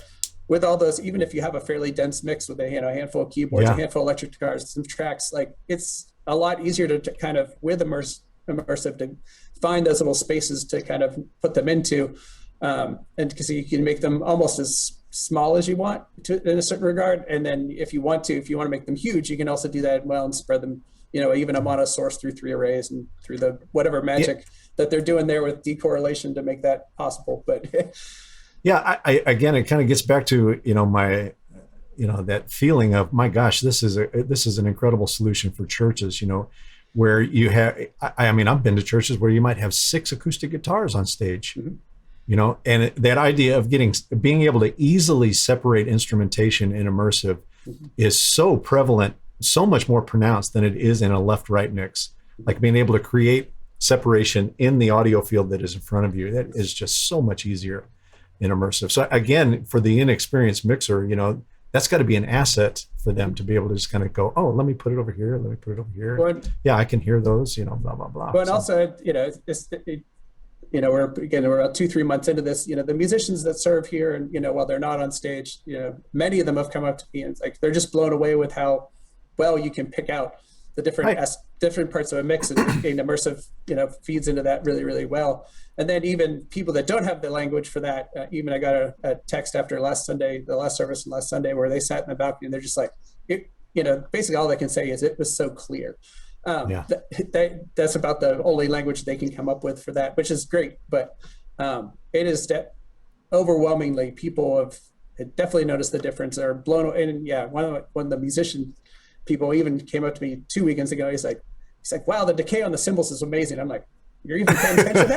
with all those, even if you have a fairly dense mix with a handful of keyboards, a handful of electric guitars, some tracks, like it's a lot easier to kind of, with immersive, to find those little spaces to kind of put them into, and because you can make them almost as small as you want in a certain regard. And then if you want to make them huge, you can also do that well and spread them, even a mono source through 3 arrays and through the whatever magic that they're doing there with decorrelation to make that possible. But I again, it kind of gets back to, my, that feeling of, my gosh, this is an incredible solution for churches, where you have, I've been to churches where you might have 6 acoustic guitars on stage, and that idea of being able to easily separate instrumentation and immersive is so prevalent so much more pronounced than it is in a left-right mix. Like being able to create separation in the audio field that is in front of you, that is just so much easier in immersive. So again, for the inexperienced mixer, that's got to be an asset for them to be able to just kind of go, oh, let me put it over here, let me put it over here. Well, yeah, I can hear those, blah blah blah. But also, we're about 2-3 months into this. The musicians that serve here, and while they're not on stage, many of them have come up to me and it's like they're just blown away with how well you can pick out the different parts of a mix, and immersive feeds into that really, really well. And then even people that don't have the language for that, even I got a text after the last service last Sunday, where they sat in the balcony and they're just like, basically all they can say is it was so clear. That's about the only language they can come up with for that, which is great. But it is overwhelmingly, people have definitely noticed the difference. They're blown away. And yeah, one of the musician people even came up to me 2 weekends ago. He's like, wow, the decay on the cymbals is amazing. I'm like, you're even paying attention to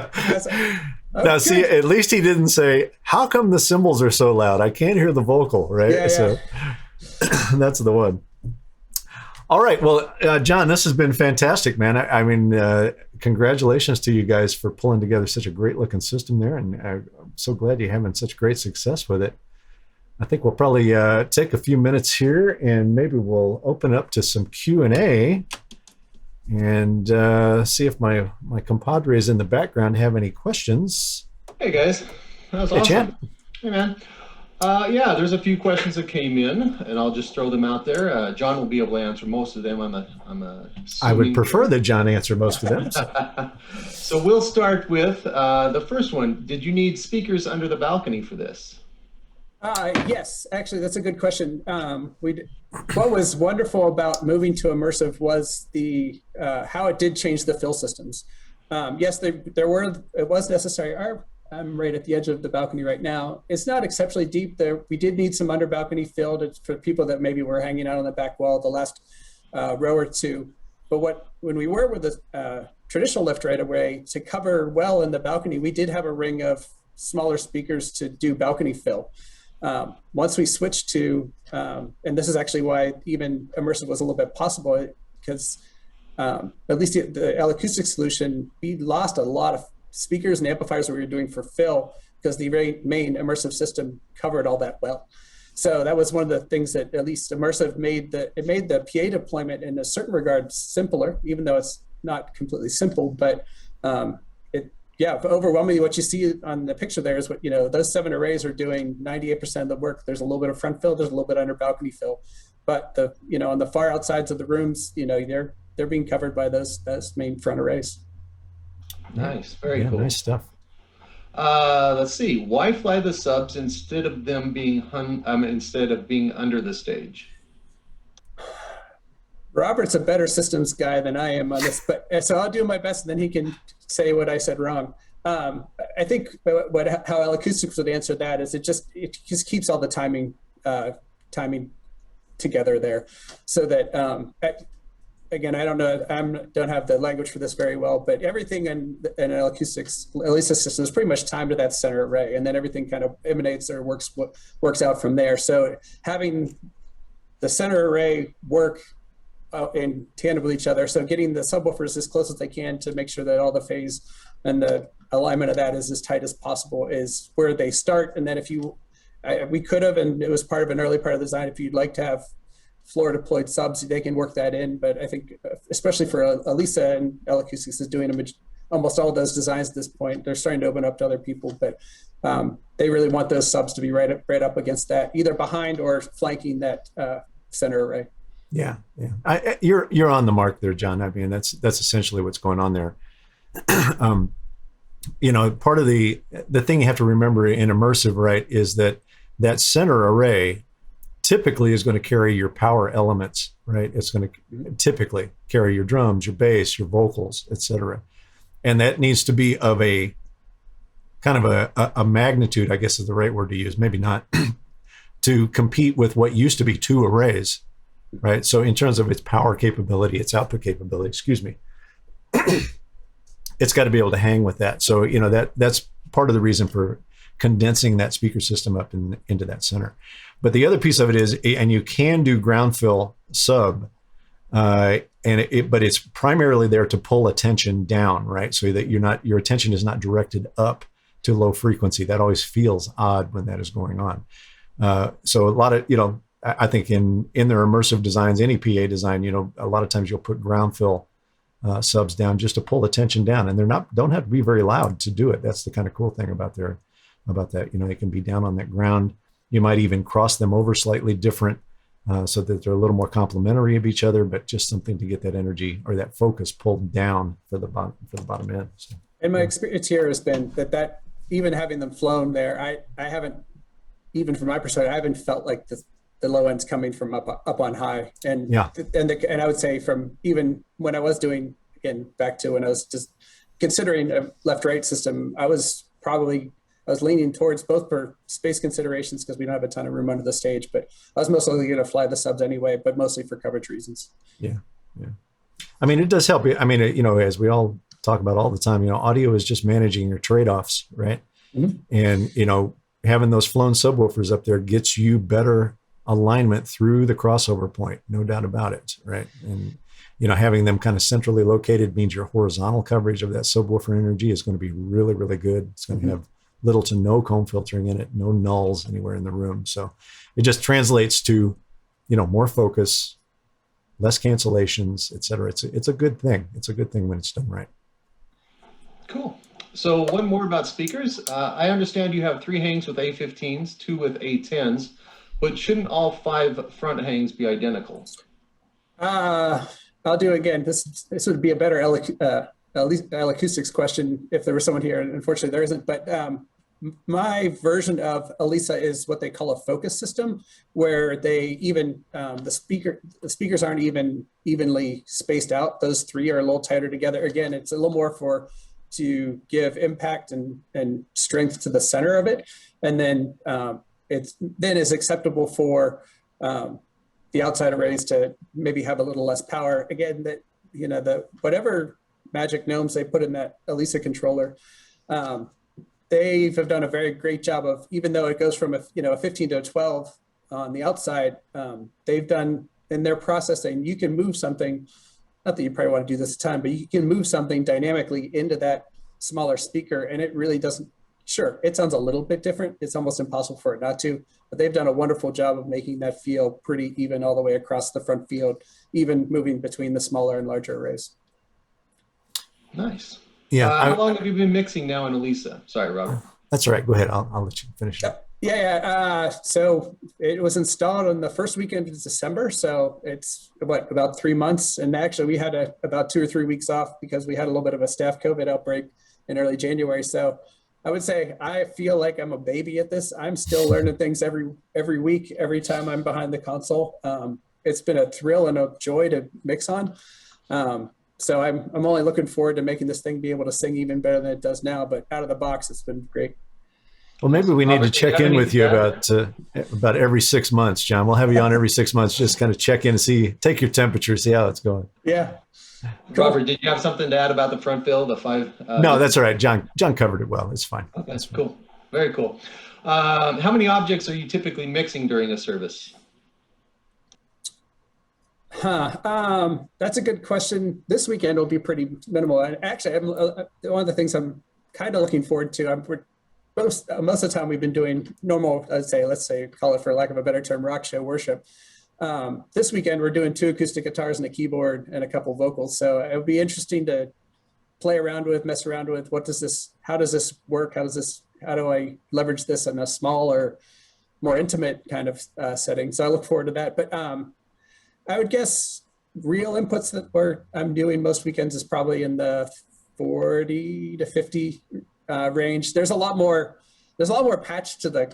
that? Now, see, at least he didn't say, how come the cymbals are so loud? I can't hear the vocal, right? Yeah. So that's the one. All right. Well, John, this has been fantastic, man. I mean, congratulations to you guys for pulling together such a great looking system there. And I'm so glad you're having such great success with it. I think we'll probably take a few minutes here and maybe we'll open up to some Q&A and see if my compadres in the background have any questions. Hey, guys. That was awesome. Chan. Hey, man. Yeah, there's a few questions that came in, and I'll just throw them out there. John will be able to answer most of them. I would prefer that John answer most of them. So we'll start with the first one. Did you need speakers under the balcony for this? Yes, actually, that's a good question. What was wonderful about moving to immersive was the how it did change the fill systems. Yes, it was necessary. I'm right at the edge of the balcony right now. It's not exceptionally deep there. We did need some under balcony filled for people that maybe were hanging out on the back wall the last row or two. But when we were with the traditional lift right away, to cover well in the balcony, we did have a ring of smaller speakers to do balcony fill. Once we switched to, and this is actually why even immersive was a little bit possible, because at least the Acoustics solution, we lost a lot of speakers and amplifiers that we were doing for fill because the main immersive system covered all that well. So that was one of the things that at least immersive made the PA deployment in a certain regard simpler, even though it's not completely simple. But overwhelmingly what you see on the picture there is what those 7 arrays are doing 98% of the work. There's a little bit of front fill, there's a little bit under balcony fill, but on the far outsides of the rooms, they're being covered by those main front arrays. Nice, very cool. Nice stuff. Let's see. Why fly the subs instead of them being under the stage? Robert's a better systems guy than I am on this, but so I'll do my best, and then he can say what I said wrong. I think how Acoustics would answer that is it just keeps all the timing together there, so that. Again, I don't know. I don't have the language for this very well, but everything in Acoustics, at least the system, is pretty much timed to that center array, and then everything kind of emanates or works out from there. So having the center array work in tandem with each other, so getting the subwoofers as close as they can to make sure that all the phase and the alignment of that is as tight as possible is where they start. And then we could have, and it was part of an early part of the design, if you'd like to have floor deployed subs, they can work that in. But I think, especially for Elisa and Acoustics is doing almost all of those designs at this point. They're starting to open up to other people, but they really want those subs to be right up against that, either behind or flanking that center array. Yeah. You're on the mark there, John. I mean, that's essentially what's going on there. Part of the thing you have to remember in immersive, right, is that center array typically is going to carry your power elements, right? It's going to typically carry your drums, your bass, your vocals, etc. And that needs to be of a kind of a magnitude, I guess is the right word to use, maybe not, to compete with what used to be 2 arrays, right? So in terms of its power capability, its output capability, it's got to be able to hang with that. So, that's part of the reason for condensing that speaker system up into that center. But the other piece of it is, and you can do ground fill sub, but it's primarily there to pull attention down, right? So that your attention is not directed up to low frequency. That always feels odd when that is going on. So a lot of, I think in their immersive designs, any PA design, a lot of times you'll put ground fill subs down just to pull attention down, and don't have to be very loud to do it. That's the kind of cool thing about that. They can be down on that ground. You might even cross them over slightly different, so that they're a little more complementary of each other, but just something to get that energy or that focus pulled down for the bottom end. So, and my experience here has been that even having them flown there, I haven't, even from my perspective, I haven't felt like the low end's coming from up on high. And yeah. And I would say from even when I was doing, again, back to when I was just considering a left-right system, I was leaning towards both for space considerations because we don't have a ton of room under the stage, but I was mostly going to fly the subs anyway, but mostly for coverage reasons. Yeah. I mean, it does help. I mean, as we all talk about all the time, audio is just managing your trade-offs, right? Mm-hmm. And, having those flown subwoofers up there gets you better alignment through the crossover point, no doubt about it, right? And, having them kind of centrally located means your horizontal coverage of that subwoofer energy is going to be really, really good. It's going to have little to no comb filtering in it, no nulls anywhere in the room. So it just translates to, more focus, less cancellations, et cetera. It's a good thing. It's a good thing when it's done right. Cool. So one more about speakers. I understand you have 3 hangs with A15s, 2 with A10s, but shouldn't all 5 front hangs be identical? I'll do it again. This would be a better acoustics question if there was someone here. Unfortunately, there isn't. But my version of ELISA is what they call a focus system, where they even the speakers aren't evenly spaced out. Those 3 are a little tighter together. Again, it's a little more to give impact and strength to the center of it, and then it's acceptable for the outside arrays to maybe have a little less power. Again, that the whatever magic gnomes they put in that ELISA controller, they have done a very great job of, even though it goes from a 15 to a 12 on the outside, they've done in their processing, you can move something. Not that you probably want to do this a ton, but you can move something dynamically into that smaller speaker, and it really doesn't. Sure, it sounds a little bit different. It's almost impossible for it not to, but they've done a wonderful job of making that feel pretty even all the way across the front field, even moving between the smaller and larger arrays. Nice. Yeah. How long have you been mixing now in ELISA? Sorry, Robert. That's all right. Go ahead. I'll let you finish it. Yeah. So it was installed on the first weekend of December. So it's about 3 months. And actually we had about 2 or 3 weeks off because we had a little bit of a staff COVID outbreak in early January. So I would say I feel like I'm a baby at this. I'm still learning things every week, every time I'm behind the console. It's been a thrill and a joy to mix on. So I'm only looking forward to making this thing be able to sing even better than it does now. But out of the box, it's been great. Well, maybe we need to check in with you about every 6 months, John. We'll have you on every 6 months, just kind of check in and take your temperature, see how it's going. Yeah. Robert, did you have something to add about the front fill, the 5? No, that's all right. John covered it well. It's fine. Okay, that's cool. Very cool. How many objects are you typically mixing during a service? That's a good question. This weekend will be pretty minimal. And actually, one of the things I'm kind of looking forward to, most of the time we've been doing normal, let's say, call it for lack of a better term, rock show worship. This weekend we're doing 2 acoustic guitars and a keyboard and a couple vocals. So it would be interesting to play around with, mess around with. How does this work? How do I leverage this in a smaller, more intimate kind of setting? So I look forward to that. But I would guess real inputs that I'm doing most weekends is probably in the 40 to 50 range. There's a lot more patch to the,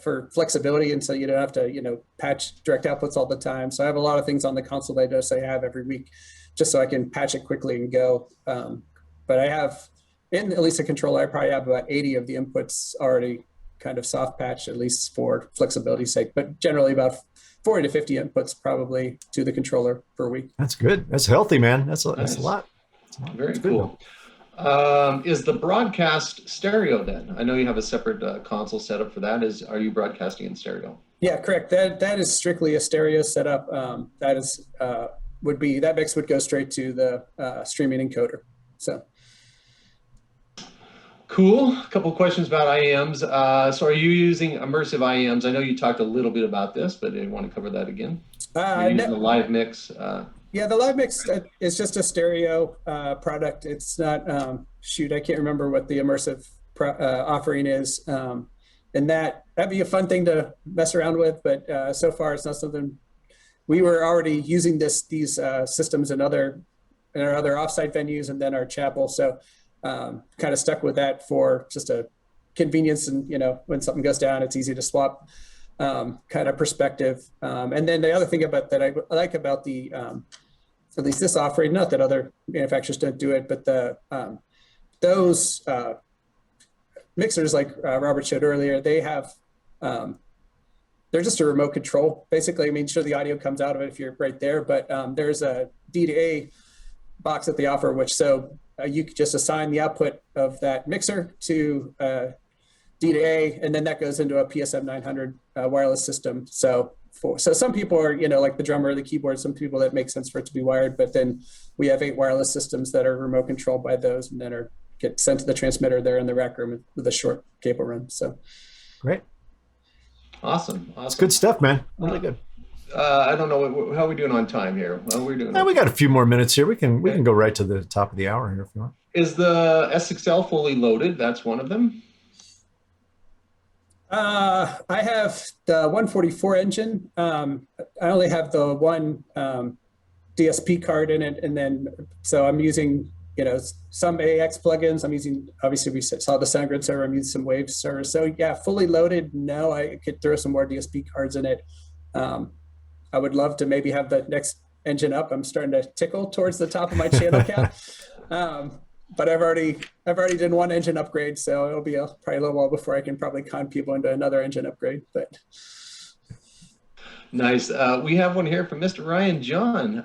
for flexibility. And so you don't have to, patch direct outputs all the time. So I have a lot of things on the console that I just have every week just so I can patch it quickly and go. But I have in the ELISA controller, I probably have about 80 of the inputs already kind of soft patched, at least for flexibility's sake, but generally about 40 to 50 inputs probably to the controller per week. That's good. That's healthy, man. That's a lot. Very cool. Is the broadcast stereo then? I know you have a separate console setup for that. Are you broadcasting in stereo? Yeah, correct. That is strictly a stereo setup. That is that mix would go straight to the streaming encoder. So cool. A couple of questions about IEMs. So are you using immersive IEMs? I know you talked a little bit about this, but I want to cover that again. You're using the live mix. Yeah, the live mix is just a stereo product. It's not, I can't remember what the immersive offering is. And that'd be a fun thing to mess around with, but so far it's not something. We were already using these systems in our other offsite venues and then our chapel. So kind of stuck with that for just a convenience, and when something goes down, it's easy to swap kind of perspective. And then the other thing that I like about the at least this offering, not that other manufacturers don't do it, but those mixers, like Robert showed earlier, they have they're just a remote control, basically. I mean, sure, the audio comes out of it if you're right there, but there's a D to A box that they offer, which you could just assign the output of that mixer to D to A, and then that goes into a PSM 900 wireless system. So some people are, like the drummer, the keyboard, some people that makes sense for it to be wired, but then we have 8 wireless systems that are remote controlled by those, and then get sent to the transmitter there in the rec room with a short cable run. So great. Awesome. It's good stuff, man. Really good. I don't know how are we doing on time here. How are we doing? We got a few more minutes here. We can go right to the top of the hour here if you want. Is the SXL fully loaded? That's one of them. I have the 144 engine. I only have the one DSP card in it, and then so I'm using some AX plugins. I'm using, obviously we saw the SoundGrid server. I'm using some Wave servers. So yeah, fully loaded. No, I could throw some more DSP cards in it. I would love to maybe have the next engine up. I'm starting to tickle towards the top of my channel count. But I've already done one engine upgrade, so it'll be probably a little while before I can probably con people into another engine upgrade. But nice. We have one here from Mr. Ryan John.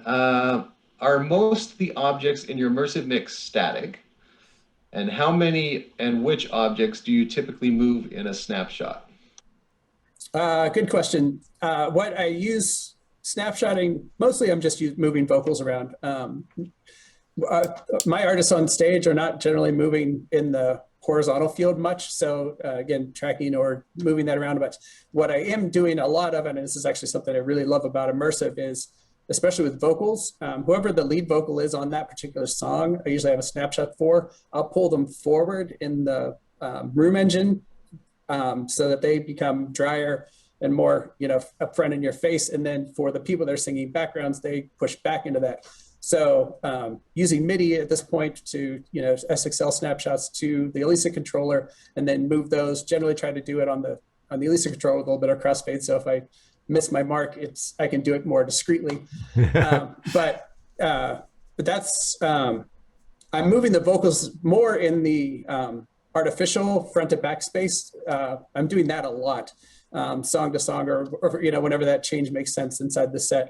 Are most of the objects in your immersive mix static? And how many and which objects do you typically move in a snapshot? Good question. What I use snapshotting, mostly I'm just moving vocals around. My artists on stage are not generally moving in the horizontal field much. So again, tracking or moving that around much. What I am doing a lot of, and this is actually something I really love about immersive, is especially with vocals, whoever the lead vocal is on that particular song, I usually have a snapshot for. I'll pull them forward in the room engine so that they become drier and more, up front in your face. And then for the people that are singing backgrounds, they push back into that. So using MIDI at this point to, SXL snapshots to the Elisa controller, and then move those, generally try to do it on the Elisa controller with a little bit of crossfade. So if I miss my mark, I can do it more discreetly. But that's, I'm moving the vocals more in the artificial front to back space. I'm doing that a lot, song to song, or whenever that change makes sense inside the set.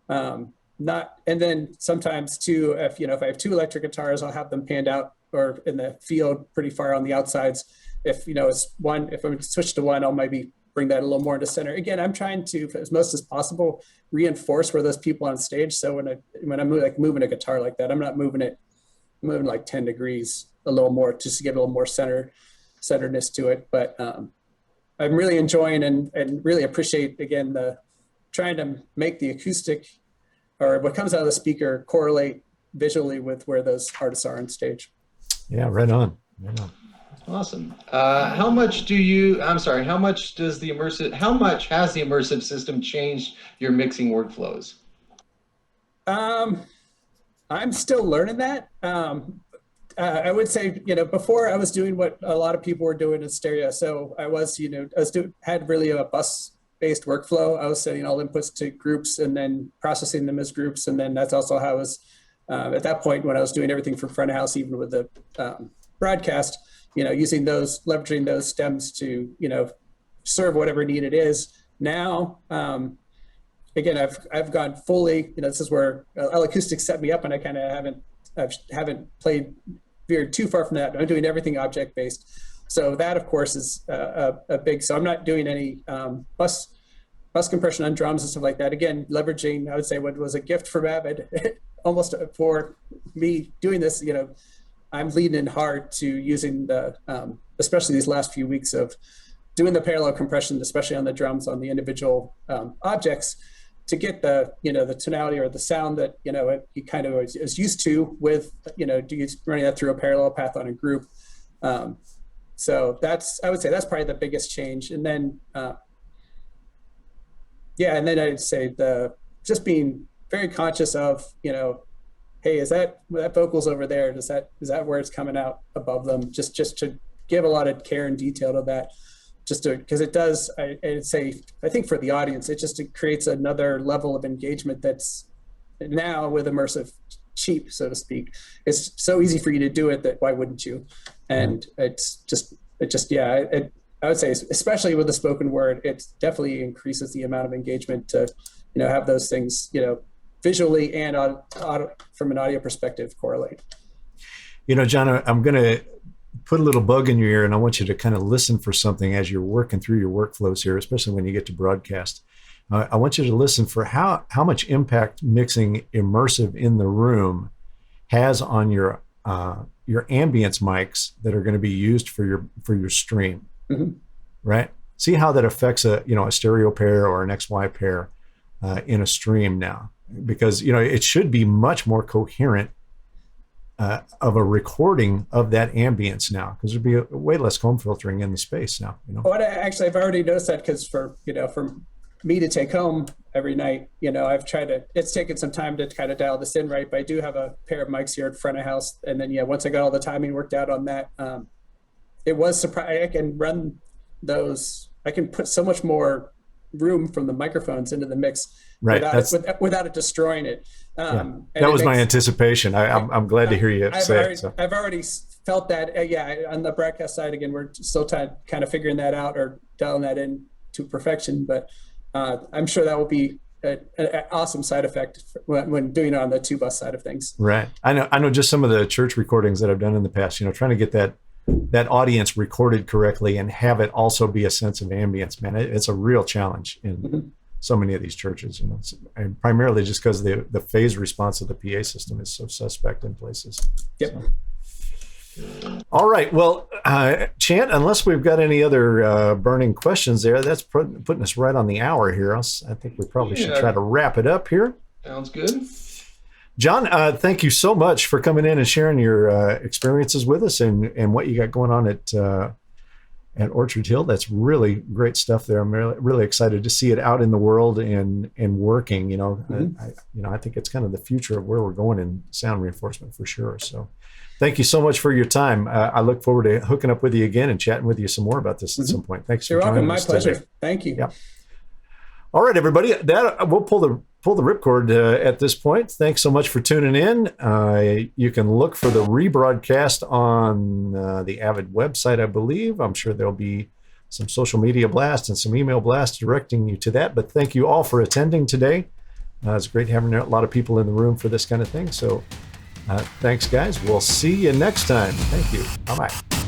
And then sometimes too, if I have 2 electric guitars, I'll have them panned out or in the field pretty far on the outsides. If it's one, if I'm switched to one, I'll maybe bring that a little more into center. Again, I'm trying to, as most as possible, reinforce where those people on stage. So when I'm moving a guitar like that, I'm not moving it, I'm moving like 10 degrees a little more, just to give it a little more centeredness to it. But I'm really enjoying and really appreciate, again, trying to make the acoustic or what comes out of the speaker correlate visually with where those artists are on stage. Yeah, right on. Right on. Awesome. How much has the immersive system changed your mixing workflows? I'm still learning that. I would say, before I was doing what a lot of people were doing in stereo. So I was, had really a bus-based workflow. I was setting all inputs to groups and then processing them as groups. And then that's also how I was, at that point when I was doing everything from front of house, even with the broadcast, leveraging those stems to, serve whatever need it is. Now, again, I've gone fully, this is where Acoustics set me up, and I kind of haven't played veered too far from that. I'm doing everything object based. So that, of course, is a big. So I'm not doing any bus compression on drums and stuff like that. Again, leveraging, I would say, what was a gift from Avid, almost for me doing this. I'm leaning in hard to using the, especially these last few weeks of doing the parallel compression, especially on the drums on the individual objects, to get the the tonality or the sound that you kind of is used to with running that through a parallel path on a group. So I would say that's probably the biggest change. And then and then I'd say just being very conscious of hey, is that vocals over there? Is that where it's coming out above them? Just to give a lot of care and detail to that. Just because it does, I'd say, I think for the audience, it creates another level of engagement that's now with immersive cheap, so to speak. It's so easy for you to do it that why wouldn't you? And I would say, especially with the spoken word, it definitely increases the amount of engagement to, have those things, visually and from an audio perspective correlate. John, I'm going to put a little bug in your ear, and I want you to kind of listen for something as you're working through your workflows here, especially when you get to broadcast. I want you to listen for how much impact mixing immersive in the room has on your ambience mics that are going to be used for your stream, right? See how that affects a stereo pair or an XY pair in a stream now, because it should be much more coherent of a recording of that ambience now, because there'd be way less comb filtering in the space now. Actually, I've already noticed that, because for me to take home every night, I've tried to. It's taken some time to kind of dial this in right, but I do have a pair of mics here at front of house, and then once I got all the timing worked out on that, it was surprising. I can run those. I can put so much more room from the microphones into the mix, right, without it destroying it. That was my anticipation. I'm glad to hear you say it. I've already felt that. On the broadcast side, again, we're still kind of figuring that out or dialing that in to perfection. But I'm sure that will be an awesome side effect when doing it on the 2-bus side of things. Right. I know. Just some of the church recordings that I've done in the past. Trying to get that audience recorded correctly and have it also be a sense of ambience. Man, it's a real challenge in so many of these churches. And primarily just because the phase response of the PA system is so suspect in places. Yep. So. All right. Well, Chant, unless we've got any other burning questions there, that's putting us right on the hour here. I think we probably should try to wrap it up here. Sounds good. John, thank you so much for coming in and sharing your experiences with us and what you got going on at Orchard Hill. That's really great stuff there. I'm really excited to see it out in the world and working. I think it's kind of the future of where we're going in sound reinforcement for sure. So thank you so much for your time. I look forward to hooking up with you again and chatting with you some more about this at some point. Thanks for joining us. You're welcome. My pleasure. Today. Thank you. Yeah. All right, everybody. We'll pull the ripcord at this point. Thanks so much for tuning in. You can look for the rebroadcast on the Avid website, I believe. I'm sure there'll be some social media blasts and some email blasts directing you to that. But thank you all for attending today. It's great having a lot of people in the room for this kind of thing. So thanks, guys. We'll see you next time. Thank you. Bye-bye.